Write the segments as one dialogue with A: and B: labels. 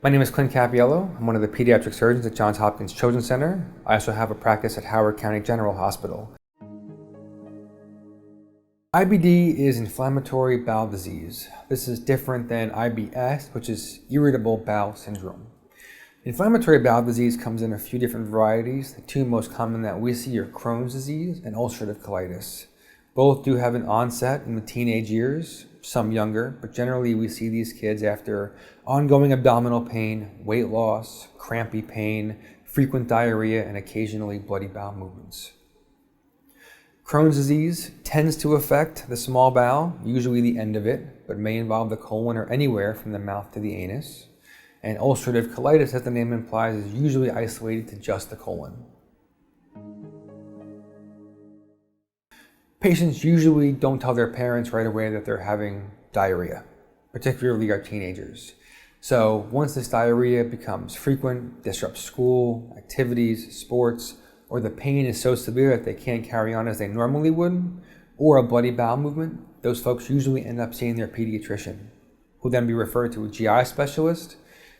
A: My name is Clint Cappiello. I'm one of the pediatric surgeons at Johns Hopkins Children's Center. I also have a practice at Howard County General Hospital. IBD is inflammatory bowel disease. This is different than IBS, which is irritable bowel syndrome. Inflammatory bowel disease comes in a few different varieties. The two most common that we see are Crohn's disease and ulcerative colitis. Both do have an onset in the teenage years, some younger, but generally we see these kids after ongoing abdominal pain, weight loss, crampy pain, frequent diarrhea, and occasionally bloody bowel movements. Crohn's disease tends to affect the small bowel, usually the end of it, but may involve the colon or anywhere from the mouth to the anus. And ulcerative colitis, as the name implies, is usually isolated to just the colon. Patients usually don't tell their parents right away that they're having diarrhea, particularly our teenagers. So once this diarrhea becomes frequent, disrupts school, activities, sports, or the pain is so severe that they can't carry on as they normally would, or a bloody bowel movement, those folks usually end up seeing their pediatrician, who then be referred to a GI specialist,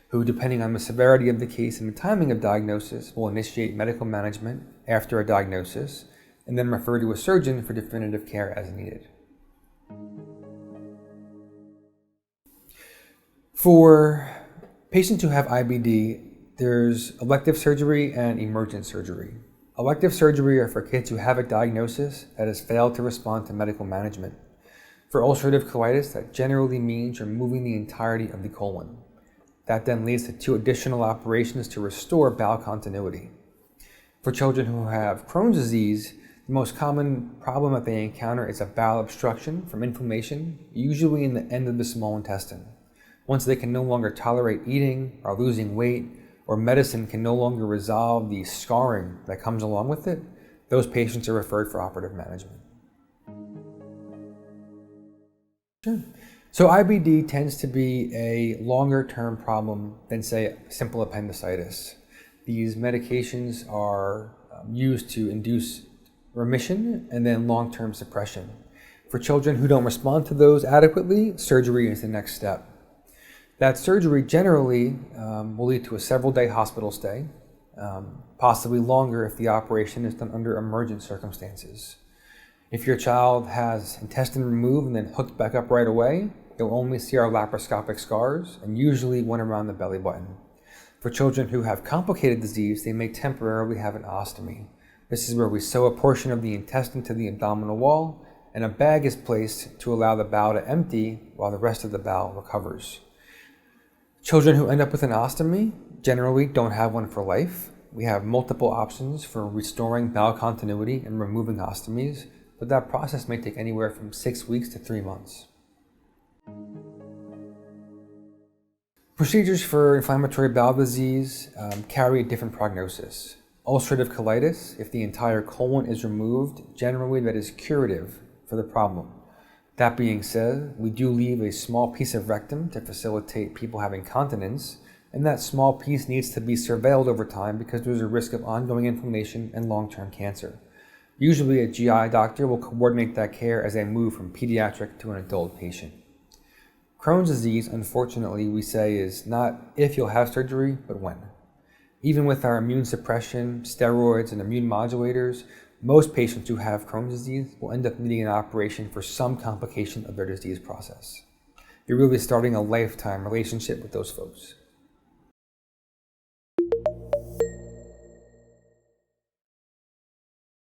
A: who, depending on the severity of the case and the timing of diagnosis, will initiate medical management after a diagnosis, and then refer to a surgeon for definitive care as needed. For patients who have IBD, there's elective surgery and emergent surgery. Elective surgery are for kids who have a diagnosis that has failed to respond to medical management. For ulcerative colitis, that generally means removing the entirety of the colon. That then leads to 2 additional operations to restore bowel continuity. For children who have Crohn's disease, the most common problem that they encounter is a bowel obstruction from inflammation, usually in the end of the small intestine. Once they can no longer tolerate eating, are losing weight, or medicine can no longer resolve the scarring that comes along with it, those patients are referred for operative management. Sure. So IBD tends to be a longer-term problem than, say, simple appendicitis. These medications are used to induce remission and then long-term suppression. For children who don't respond to those adequately, surgery is the next step. That surgery generally will lead to a several-day hospital stay, possibly longer if the operation is done under emergent circumstances. If your child has intestine removed and then hooked back up right away, you'll only see our laparoscopic scars and usually one around the belly button. For children who have complicated disease, they may temporarily have an ostomy. This is where we sew a portion of the intestine to the abdominal wall and a bag is placed to allow the bowel to empty while the rest of the bowel recovers. Children who end up with an ostomy generally don't have one for life. We have multiple options for restoring bowel continuity and removing ostomies, but that process may take anywhere from 6 weeks to 3 months. Procedures for inflammatory bowel disease carry a different prognosis. Ulcerative colitis, if the entire colon is removed, generally that is curative for the problem. That being said, we do leave a small piece of rectum to facilitate people having continence, and that small piece needs to be surveilled over time because there's a risk of ongoing inflammation and long-term cancer. Usually a GI doctor will coordinate that care as they move from pediatric to an adult patient. Crohn's disease, unfortunately, we say is not if you'll have surgery, but when. Even with our immune suppression, steroids, and immune modulators, most patients who have Crohn's disease will end up needing an operation for some complication of their disease process. You're really starting a lifetime relationship with those folks.